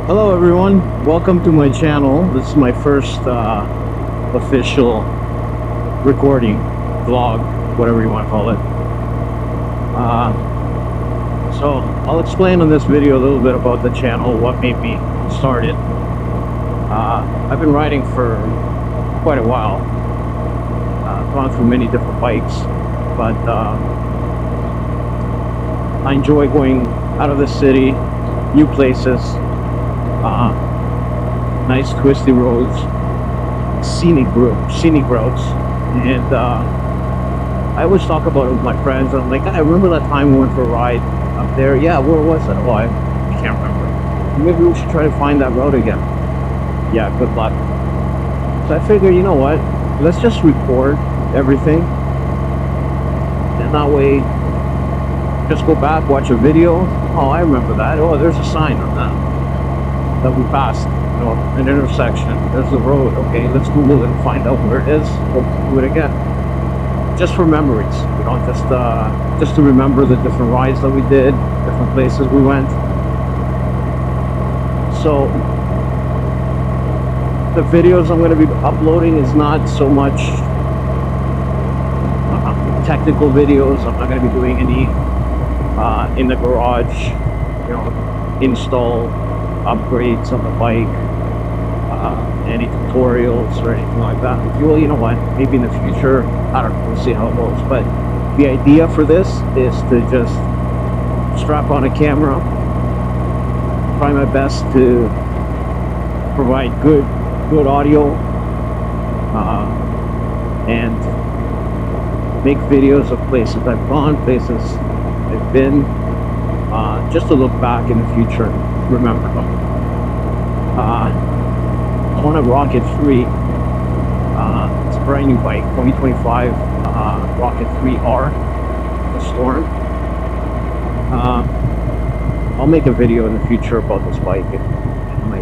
Hello everyone, welcome to my channel. This is my first official recording, vlog, whatever you want to call it. So I'll explain on this video a little bit about the channel, what made me start it. I've been riding for quite a while, gone through many different bikes, but I enjoy going out of the city, new places, nice twisty roads, scenic roads, and I always talk about it with my friends. I'm like, I remember that time we went for a ride up there. Yeah, where was it? Oh, I can't remember. Maybe we should try to find that road again. Yeah, good luck. So I figured, you know what? Let's just record everything, and that way, just go back, watch a video. Oh, I remember that. Oh, there's a sign on that we passed. You know, an intersection. There's the road. Okay, let's Google it and find out where it is. We'll do it again. Just for memories, you know, just to remember the different rides that we did, different places we went. So the videos I'm going to be uploading is not so much technical videos. I'm not going to be doing any in the garage, you know, install upgrades on the bike, any tutorials or anything like that. Well, you know what, maybe in the future, I don't know, we'll see how it goes. But the idea for this is to just strap on a camera, try my best to provide good audio, and make videos of places I've gone, places I've been, just to look back in the future and remember them. On a Rocket 3, it's a brand new bike, 2025 Rocket 3R, the Storm. I'll make a video in the future about this bike and my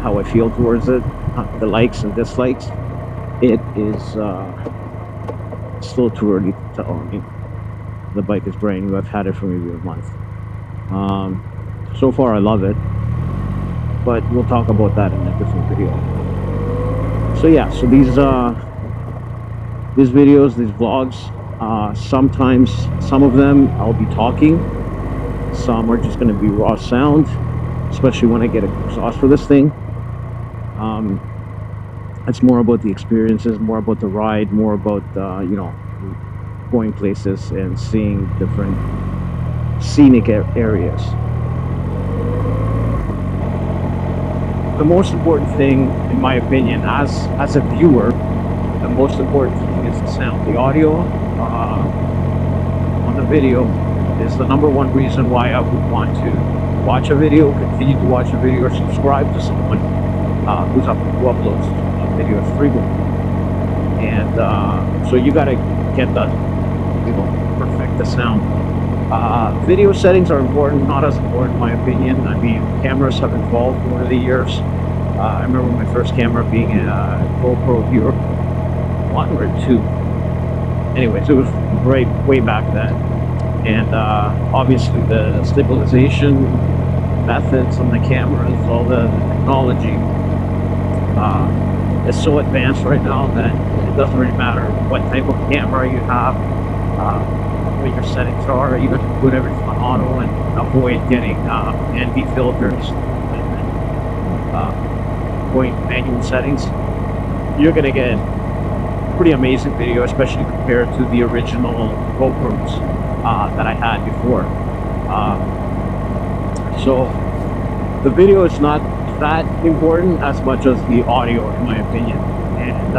how I feel towards it, the likes and dislikes. It is still too early to tell. I mean, the bike is brand new. I've had it for maybe a month. So far I love it, but we'll talk about that in a different video. So yeah, so these videos, these vlogs, sometimes some of them I'll be talking, some are just going to be raw sound, especially when I get an exhaust for this thing. It's more about the experiences, more about the ride, more about you know, going places and seeing different scenic areas. The most important thing, in my opinion, as a viewer, the most important thing is the sound. The audio on the video is the number one reason why I would want to watch a video, continue to watch a video, or subscribe to someone who uploads videos frequently. And so you gotta get the, you know, perfect the sound. Video settings are important, not as important in my opinion. I mean, cameras have evolved over the years. I remember my first camera being a GoPro Hero 1 or 2. Anyways, it was right way back then. And obviously the stabilization methods on the cameras, all the technology is so advanced right now that it doesn't really matter what type of camera you have, what your settings are. You have to put everything on auto and avoid getting ND filters and going manual settings. You're gonna get pretty amazing video, especially compared to the original GoPros that I had before. So the video is not that important as much as the audio, in my opinion. And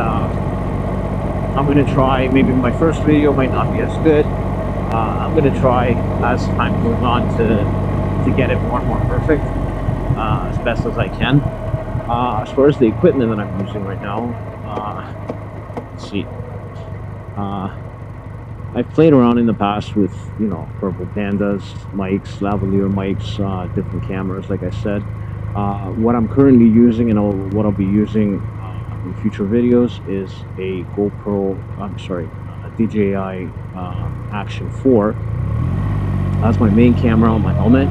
I'm gonna try, maybe my first video might not be as good. I'm gonna try as time goes on to get it more and more perfect, as best as I can. As far as the equipment that I'm using right now, let's see. I've played around in the past with, you know, Purple Pandas mics, lavalier mics, different cameras, like I said. What I'm currently using and what I'll be using in future videos is a DJI Action 4 as my main camera on my helmet.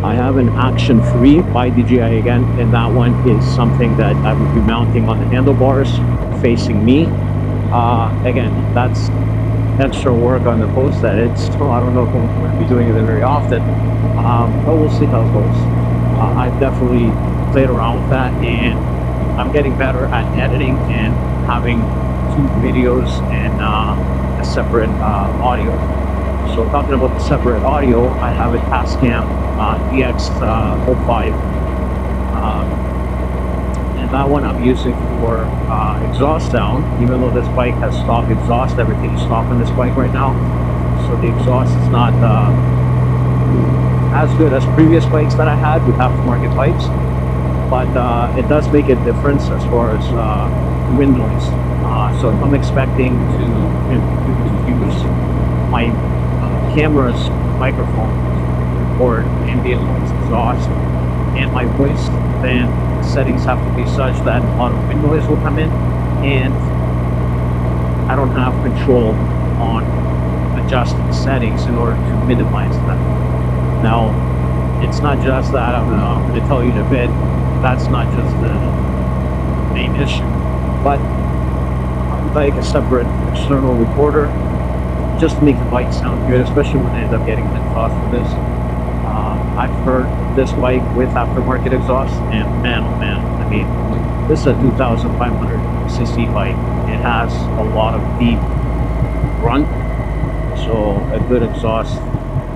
I have an Action 3 by DJI again, and that one is something that I would be mounting on the handlebars facing me. Again, that's extra work on the post edit, so I don't know if I'm going to be doing it very often, but we'll see how it goes. I've definitely played around with that, and I'm getting better at editing and having two videos and a separate audio. So talking about the separate audio, I have a Tascam DX05, and that one I'm using for exhaust sound, even though this bike has stock exhaust. Everything is stock on this bike right now, so the exhaust is not as good as previous bikes that I had with aftermarket pipes, but it does make a difference as far as wind noise. So if I'm expecting to use my camera's microphone or ambient noise exhaust and my voice, then the settings have to be such that a lot of wind noise will come in, and I don't have control on adjusting settings in order to minimize that. Now, it's not just that. I'm going to tell you in a bit, that's not just the main issue, but I would like a separate external recorder just to make the bike sound good, especially when I end up getting an exhaust for this. I've heard this bike with aftermarket exhaust, and man, oh man, I mean, this is a 2,500cc bike. It has a lot of deep grunt, so a good exhaust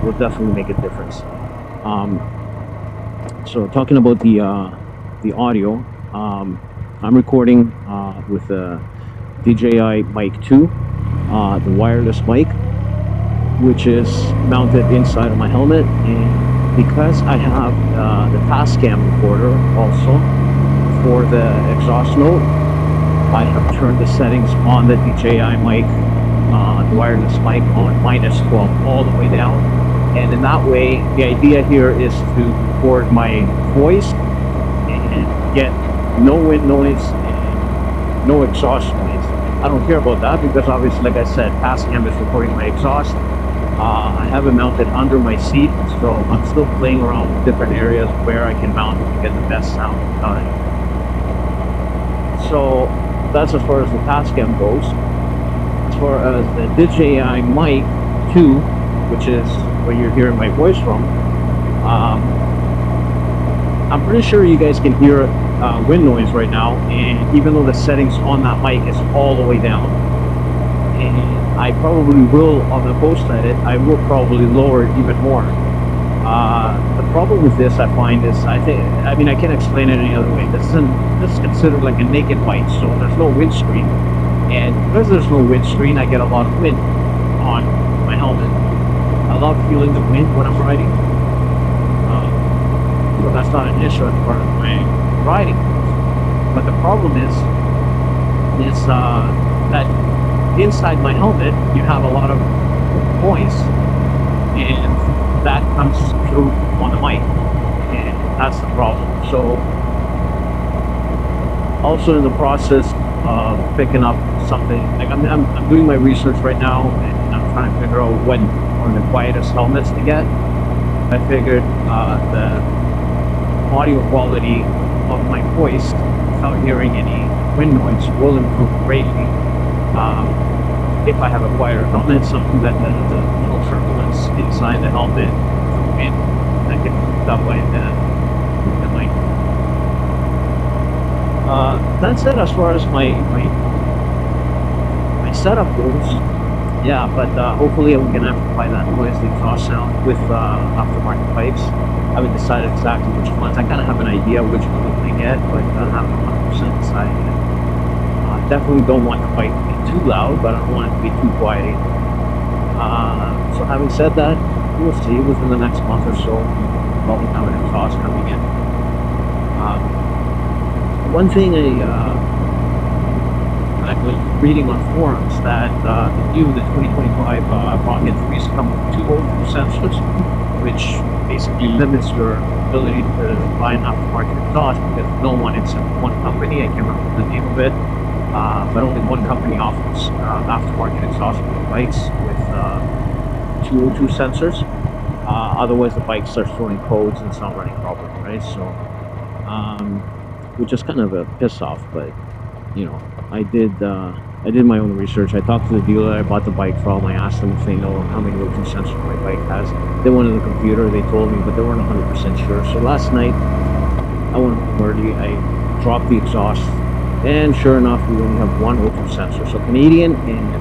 will definitely make a difference. So talking about the audio, I'm recording with the DJI Mic 2, the wireless mic, which is mounted inside of my helmet, and because I have the Tascam recorder also for the exhaust note, I have turned the settings on the DJI mic, the wireless mic, on -12 all the way down, and in that way the idea here is to record my voice and get no wind noise and no exhaust noise. I don't care about that because obviously, like I said, Tascam is recording my exhaust. I have it mounted under my seat, so I'm still playing around with different areas where I can mount it to get the best sound out of it. So that's as far as the Tascam goes. As far as the DJI Mic 2, which is where you're hearing my voice from, I'm pretty sure you guys can hear wind noise right now, and even though the settings on that mic is all the way down, and I probably will, on the post edit, I will probably lower it even more. The problem with this, I find, is I can't explain it any other way. This is considered like a naked bike, so there's no windscreen, and because there's no windscreen, I get a lot of wind on my helmet. I love feeling the wind when I'm riding, so that's not an issue as part of my riding. But the problem is that inside my helmet you have a lot of noise, and that comes through on the mic, and that's the problem. So also in the process of picking up something, like I'm doing my research right now, and I'm trying to figure out what are the quietest helmets to get. I figured the audio quality of my voice without hearing any wind noise will improve greatly if I have a quieter helmet, something that the little turbulence inside the helmet, the wind that gets picked up by the mic. That's it as far as my setup goes. Yeah, but hopefully we can amplify that noise, the exhaust sound, with aftermarket pipes. I haven't decided exactly which ones. I kind of have an idea which one I'm going to get, but I haven't 100% decided yet. Definitely don't want the bike to be too loud, but I don't want it to be too quiet either. So having said that, we'll see within the next month or so. Probably have an exhaust coming in. One thing I was reading on forums that the 2025 Rocket 3s come with two O2 sensors, which basically limits your ability to buy an aftermarket exhaust because no one, except one company, I can't remember the name of it, but only one company offers aftermarket exhaust bikes with two O2 sensors. Otherwise, the bike starts throwing codes and it's not running properly, right? So, which is kind of a piss off, but you know, I did my own research. I talked to the dealer I bought the bike from. I asked them if they know how many O2 sensors my bike has. They went on the computer, they told me, but they weren't 100% sure. So last night, I went home early, I dropped the exhaust, and sure enough, we only have one O2 sensor. So Canadian and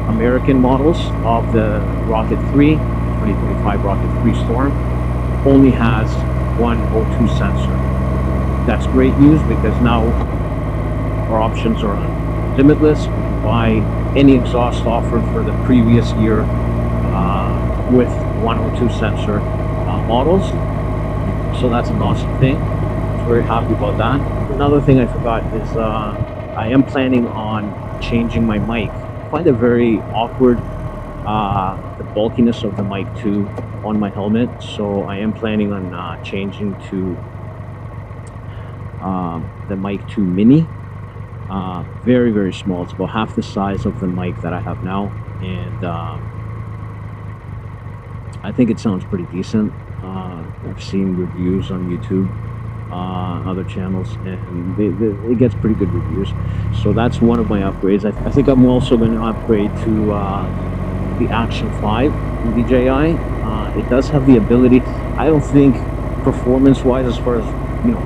American models of the Rocket 3, 2025 Rocket 3 Storm, only has one O2 sensor. That's great news because now our options are limitless. We can buy any exhaust offered for the previous year with 102 sensor models. So that's an awesome thing. I'm very happy about that. Another thing I forgot is I am planning on changing my mic. I find it very awkward, the bulkiness of the mic too on my helmet. So I am planning on changing to the mic to mini. Very, very small. It's about half the size of the mic that I have now, and I think it sounds pretty decent. I've seen reviews on YouTube, other channels, and it gets pretty good reviews. So that's one of my upgrades. I think I'm also going to upgrade to the Action 5 from DJI. It does have the ability. I don't think performance-wise, as far as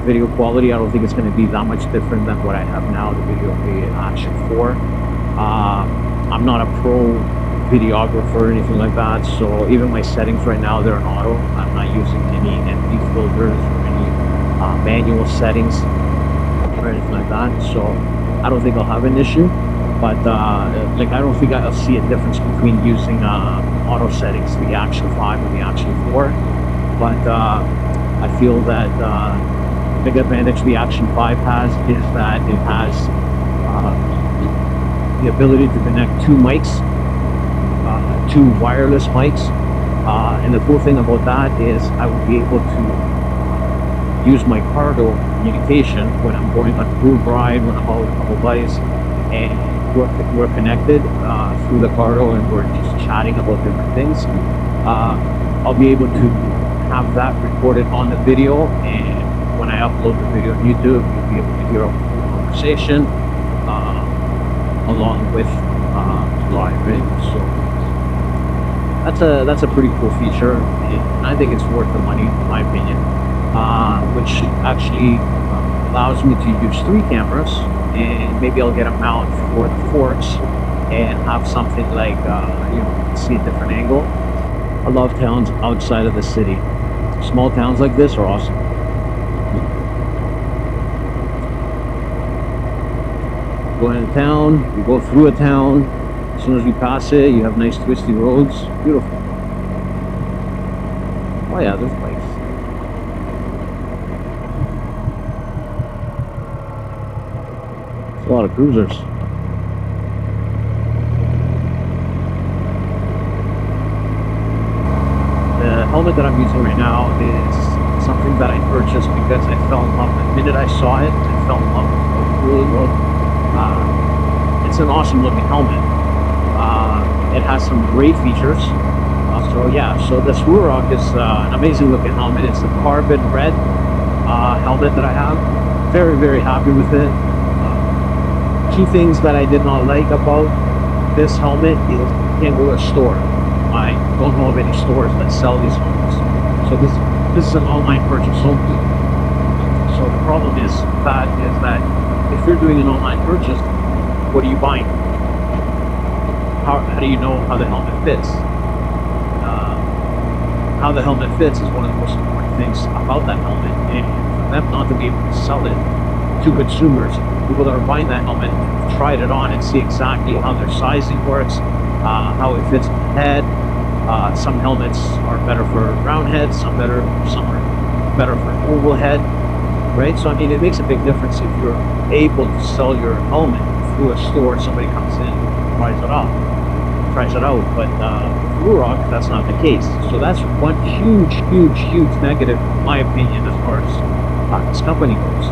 video quality, I don't think it's going to be that much different than what I have now, the Action 4. I'm not a pro videographer or anything like that, so even my settings right now, they're in auto. I'm not using any ND filters or any manual settings or anything like that, so I don't think I'll have an issue. But like, I don't think I'll see a difference between using auto settings, the Action 5 and the Action 4. But I feel that big advantage the Action 5 has is that it has the ability to connect two mics, two wireless mics, and the cool thing about that is I will be able to use my cargo communication when I'm going on a group ride, when I'm out with a couple buddies, and we're connected through the cargo and we're just chatting about different things. I'll be able to have that recorded on the video, and when I upload the video on YouTube, you'll be able to hear a conversation along with live, right? So that's a pretty cool feature, and I think it's worth the money, in my opinion. Which actually allows me to use 3 cameras, and maybe I'll get a mount for the forks and have something like see a different angle. I love towns outside of the city. Small towns like this are awesome. Go into town, you go through a town. As soon as you pass it, you have nice twisty roads. Beautiful. Oh yeah, there's bikes. There's a lot of cruisers. The helmet that I'm using right now is something that I purchased because I fell in love. The minute I saw it, I fell in love with it. I really loved it. It's an awesome looking helmet. It has some great features. So yeah, so this Ruroc is an amazing looking helmet. It's the carbon red helmet that I have. Very, very happy with it. Key things that I did not like about this helmet is you can't go to a store. I don't know of any stores that sell these helmets. So this is an online purchase only. So the problem is that if you're doing an online purchase, what are you buying? How do you know how the helmet fits? How the helmet fits is one of the most important things about that helmet, and for them not to be able to sell it to consumers, people that are buying that helmet, tried it on and see exactly how their sizing works, how it fits on the head. Some helmets are better for round heads, some are better for an oval head, right? So I mean, it makes a big difference if you're able to sell your helmet through a store. Somebody comes in, tries it out, but Ruroc, that's not the case. So that's one huge negative, in my opinion, as far as this company goes.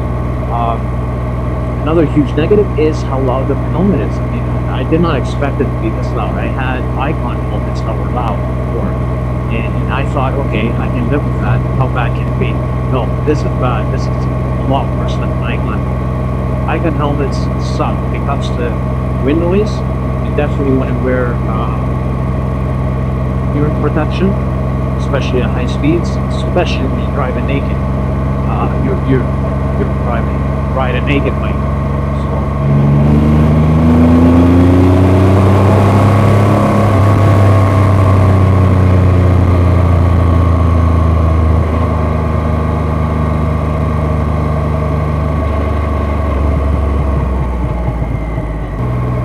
Another huge negative is how loud the helmet is. I mean, I did not expect it to be this loud. I had Icon helmets that were loud before, and I thought, okay, I can live with that. How bad can it be? No, this is bad. This is a lot worse than DICLAMER. Icon helmets suck when it comes to wind noise. You definitely want to wear hearing protection, especially at high speeds, especially when you're driving naked. You're riding a naked bike.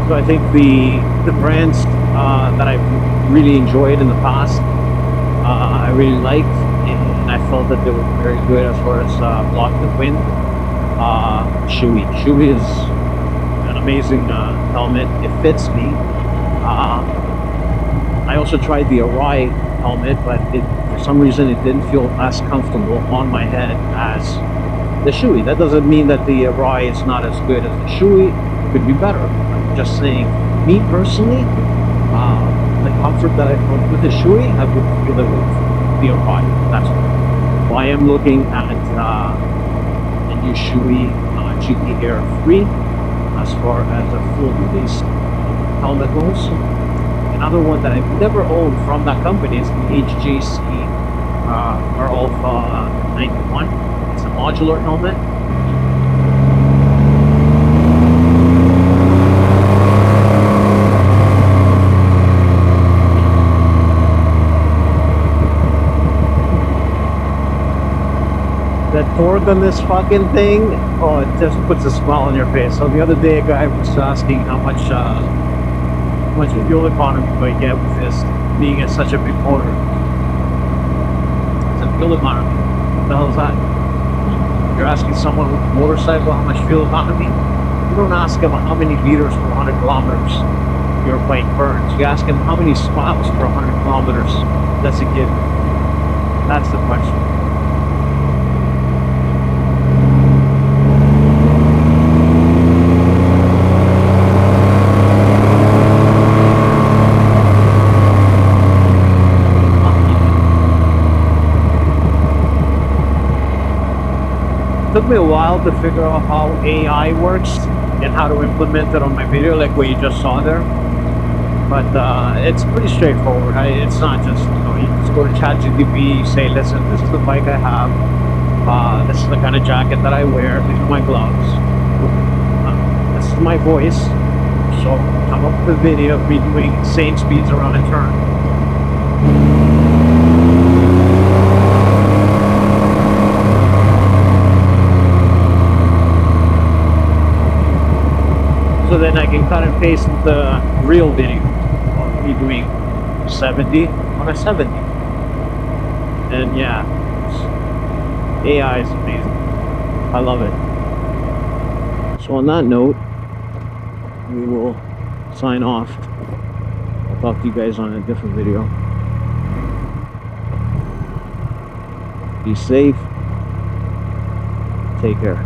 So I think the brands that I've really enjoyed in the past, I really liked, and I felt that they were very good as far as block the wind. Shoei is an amazing helmet. It fits me. I also tried the Arai helmet, but for some reason it didn't feel as comfortable on my head as the Shoei. That doesn't mean that the Arai is not as good as the Shoei. It could be better. I'm just saying, me personally, the comfort that I felt with the Shoei, I would feel it with the Arai. That's why. So I am looking at the new Shoei GT Air 3 as far as a full release helmet goes. Another one that I've never owned from that company is the HJC Alpha 91. It's a modular helmet. The torque on this fucking thing, oh, it just puts a smile on your face. So the other day a guy was asking how much fuel economy do I get with this being at such a big motor. It's a fuel economy. What the hell is that? You're asking someone with a motorcycle how much fuel economy? You don't ask him how many liters per 100 kilometers your bike burns. You ask him how many miles per 100 kilometers does it give? That's the question. It took me a while to figure out how AI works and how to implement it on my video, like what you just saw there. But it's pretty straightforward. It's not just, you just go to ChatGPT, say, listen, this is the bike I have, this is the kind of jacket that I wear, these are my gloves, this is my voice, so come up with a video of me doing insane speeds around a turn. So then I can cut and paste the real video of me doing 70 on a 70. And yeah, AI is amazing. I love it. So on that note, we will sign off. I'll talk to you guys on a different video. Be safe. Take care.